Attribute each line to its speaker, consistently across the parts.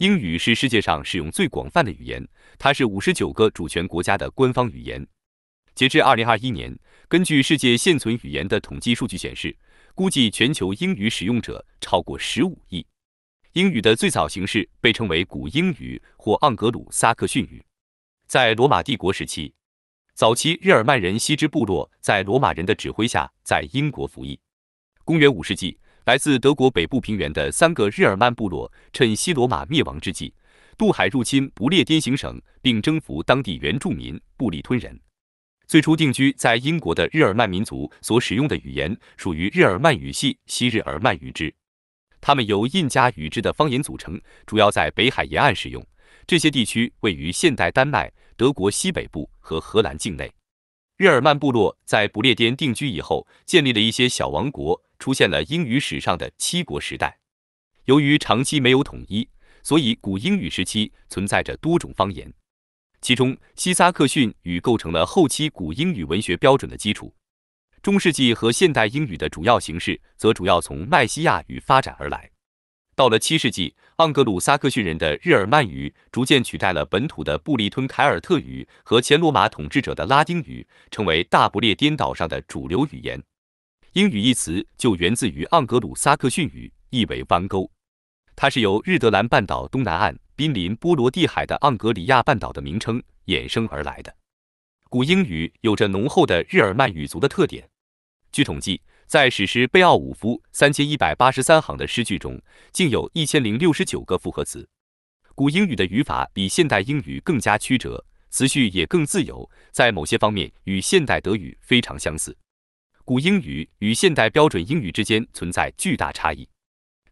Speaker 1: 英语是世界上使用最广泛的语言，它是59个主权国家的官方语言。截至2021年，根据世界现存语言的统计数据显示，估计全球英语使用者超过15亿。英语的最早形式被称为古英语或盎格鲁撒克逊语。在罗马帝国时期，早期日耳曼人西支部落在罗马人的指挥下在英国服役。公元5世纪，来自德国北部平原的3个日耳曼部落趁西罗马灭亡之际，渡海入侵不列颠行省，并征服当地原住民布利吞人。最初定居在英国的日耳曼民族所使用的语言属于日耳曼语系西日耳曼语支，它们由印加语支的方言组成，主要在北海沿岸使用。这些地区位于现代丹麦、德国西北部和荷兰境内。日耳曼部落在不列颠定居以后，建立了一些小王国，出现了英语史上的七国时代。由于长期没有统一，所以古英语时期存在着多种方言。其中，西撒克逊语构成了后期古英语文学标准的基础。中世纪和现代英语的主要形式则主要从麦西亚语发展而来。到了7世纪，盎格鲁撒克逊人的日耳曼语逐渐取代了本土的布利吞凯尔特语和前罗马统治者的拉丁语，成为大不列颠岛上的主流语言。英语一词就源自于盎格鲁撒克逊语，意为弯钩。它是由日德兰半岛东南岸濒临波罗的海的盎格里亚半岛的名称衍生而来的。古英语有着浓厚的日耳曼语族的特点。据统计，在史诗贝奥武夫3183行的诗句中，竟有1069个复合词。古英语的语法比现代英语更加曲折，词序也更自由，在某些方面与现代德语非常相似。古英语与现代标准英语之间存在巨大差异。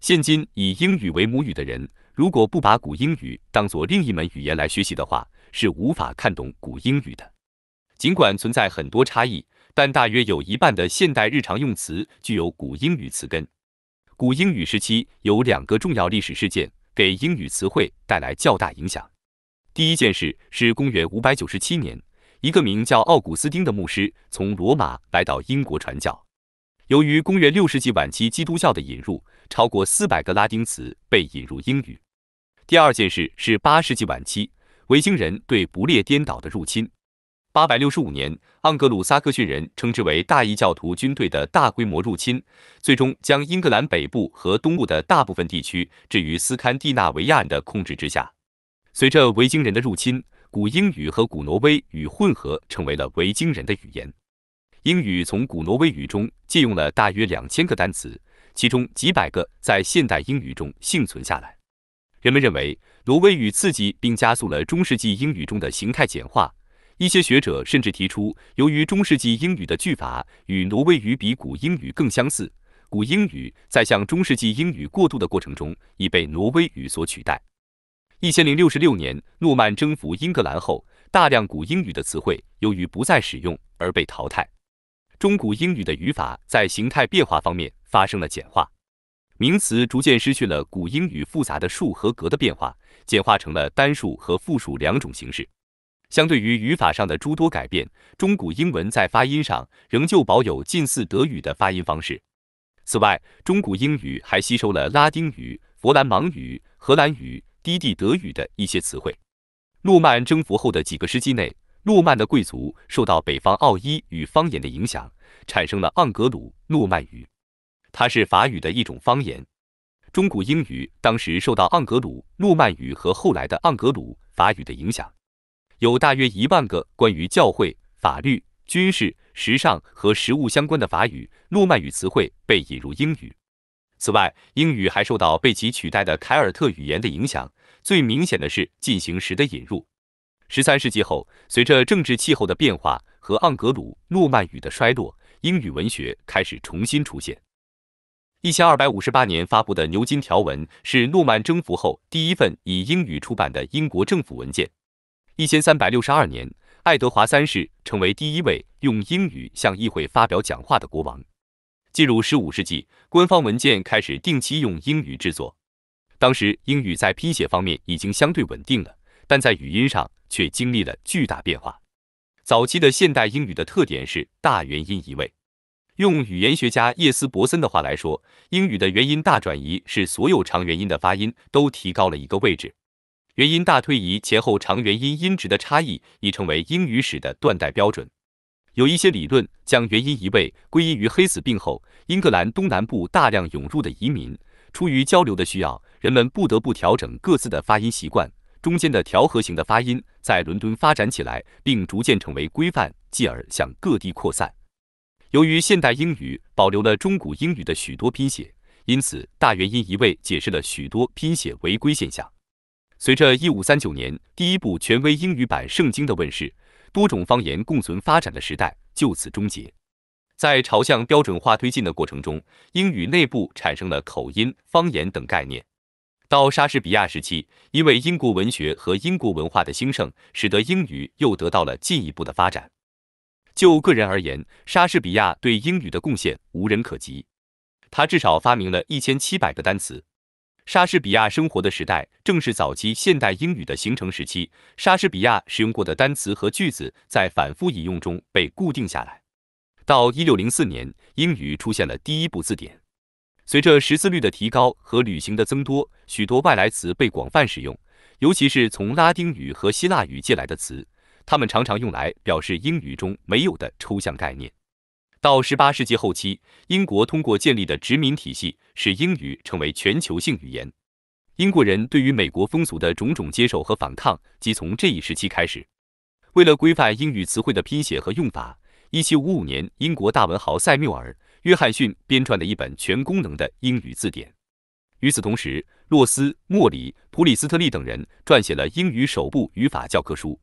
Speaker 1: 现今以英语为母语的人，如果不把古英语当作另一门语言来学习的话，是无法看懂古英语的。尽管存在很多差异，但大约有一半的现代日常用词具有古英语词根。古英语时期有2个重要历史事件给英语词汇带来较大影响。第一件事是公元597年，一个名叫奥古斯丁的牧师从罗马来到英国传教。由于公元6世纪晚期基督教的引入，超过400个拉丁词被引入英语。第二件事是8世纪晚期，维京人对不列颠岛的入侵。865年，盎格鲁撒克逊人称之为大异教徒军队的大规模入侵，最终将英格兰北部和东部的大部分地区置于斯堪的纳维亚人的控制之下。随着维京人的入侵，古英语和古挪威语混合成为了维京人的语言。英语从古挪威语中借用了大约2000个单词，其中几百个在现代英语中幸存下来。人们认为，挪威语刺激并加速了中世纪英语中的形态简化。一些学者甚至提出，由于中世纪英语的句法与挪威语比古英语更相似，古英语在向中世纪英语过渡的过程中已被挪威语所取代。1066年，诺曼征服英格兰后，大量古英语的词汇由于不再使用而被淘汰。中古英语的语法在形态变化方面发生了简化，名词逐渐失去了古英语复杂的数和格的变化，简化成了单数和复数2种形式。相对于语法上的诸多改变，中古英文在发音上仍旧保有近似德语的发音方式。此外，中古英语还吸收了拉丁语、佛兰芒语、荷兰语、低地德语的一些词汇。诺曼征服后的几个世纪内，诺曼的贵族受到北方奥伊语方言的影响，产生了盎格鲁诺曼语，它是法语的一种方言。中古英语当时受到盎格鲁诺曼语和后来的盎格鲁法语的影响。有大约1万个关于教会、法律、军事、时尚和食物相关的法语、诺曼语词汇被引入英语。此外，英语还受到被其取代的凯尔特语言的影响，最明显的是进行时的引入。13世纪后，随着政治气候的变化和盎格鲁诺曼语的衰落，英语文学开始重新出现。1258年发布的牛津条文是诺曼征服后第一份以英语出版的英国政府文件。1362年，爱德华3世成为第一位用英语向议会发表讲话的国王。进入15世纪，官方文件开始定期用英语制作。当时英语在拼写方面已经相对稳定了，但在语音上却经历了巨大变化。早期的现代英语的特点是大元音移位。用语言学家叶斯伯森的话来说，英语的元音大转移使所有长元音的发音都提高了一个位置。元音大推移前后长元音音值的差异已成为英语史的断代标准。有一些理论将元音移位归因于黑死病后，英格兰东南部大量涌入的移民，出于交流的需要，人们不得不调整各自的发音习惯，中间的调和型的发音在伦敦发展起来，并逐渐成为规范，继而向各地扩散。由于现代英语保留了中古英语的许多拼写，因此大元音移位解释了许多拼写违规现象。随着1539年第一部权威英语版圣经的问世，多种方言共存发展的时代就此终结。在朝向标准化推进的过程中，英语内部产生了口音、方言等概念。到莎士比亚时期，因为英国文学和英国文化的兴盛，使得英语又得到了进一步的发展。就个人而言，莎士比亚对英语的贡献无人可及。他至少发明了1700个单词。莎士比亚生活的时代正是早期现代英语的形成时期，莎士比亚使用过的单词和句子在反复引用中被固定下来。到1604年，英语出现了第一部字典。随着识字率的提高和旅行的增多，许多外来词被广泛使用，尤其是从拉丁语和希腊语借来的词，它们常常用来表示英语中没有的抽象概念。到18世纪后期，英国通过建立的殖民体系，使英语成为全球性语言。英国人对于美国风俗的种种接受和反抗，即从这一时期开始。为了规范英语词汇的拼写和用法，1755年，英国大文豪塞缪尔·约翰逊编撰了一本全功能的英语字典。与此同时，洛斯、莫里、普里斯特利等人撰写了英语首部语法教科书。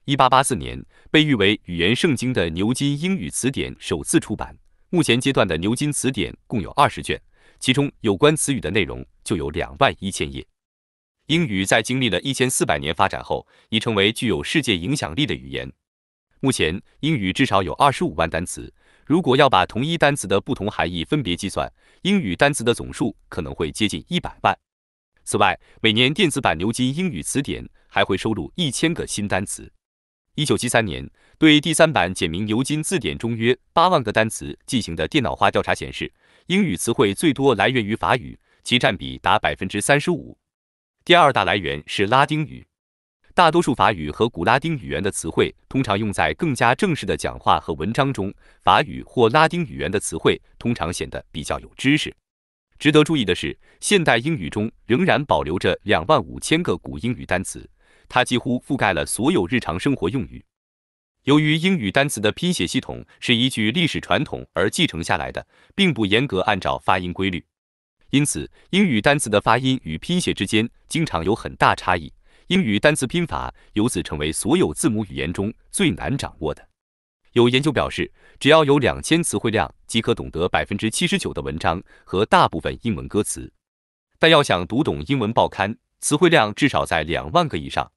Speaker 1: 1884年，被誉为语言圣经的牛津英语词典首次出版。目前阶段的牛津词典共有20卷，其中有关词语的内容就有21000页。英语在经历了1400年发展后，已成为具有世界影响力的语言。目前，英语至少有25万单词。如果要把同一单词的不同含义分别计算，英语单词的总数可能会接近100万。此外，每年电子版牛津英语词典还会收录1000个新单词。1973年，对第3版简明牛津字典中约8万个单词进行的电脑化调查显示，英语词汇最多来源于法语，其占比达35%。第二大来源是拉丁语。大多数法语和古拉丁语言的词汇通常用在更加正式的讲话和文章中，法语或拉丁语言的词汇通常显得比较有知识。值得注意的是，现代英语中仍然保留着25000个古英语单词。它几乎覆盖了所有日常生活用语。由于英语单词的拼写系统是依据历史传统而继承下来的，并不严格按照发音规律，因此英语单词的发音与拼写之间经常有很大差异。英语单词拼法由此成为所有字母语言中最难掌握的。有研究表示，只要有2000词汇量，即可懂得79%的文章和大部分英文歌词。但要想读懂英文报刊，词汇量至少在2万个以上。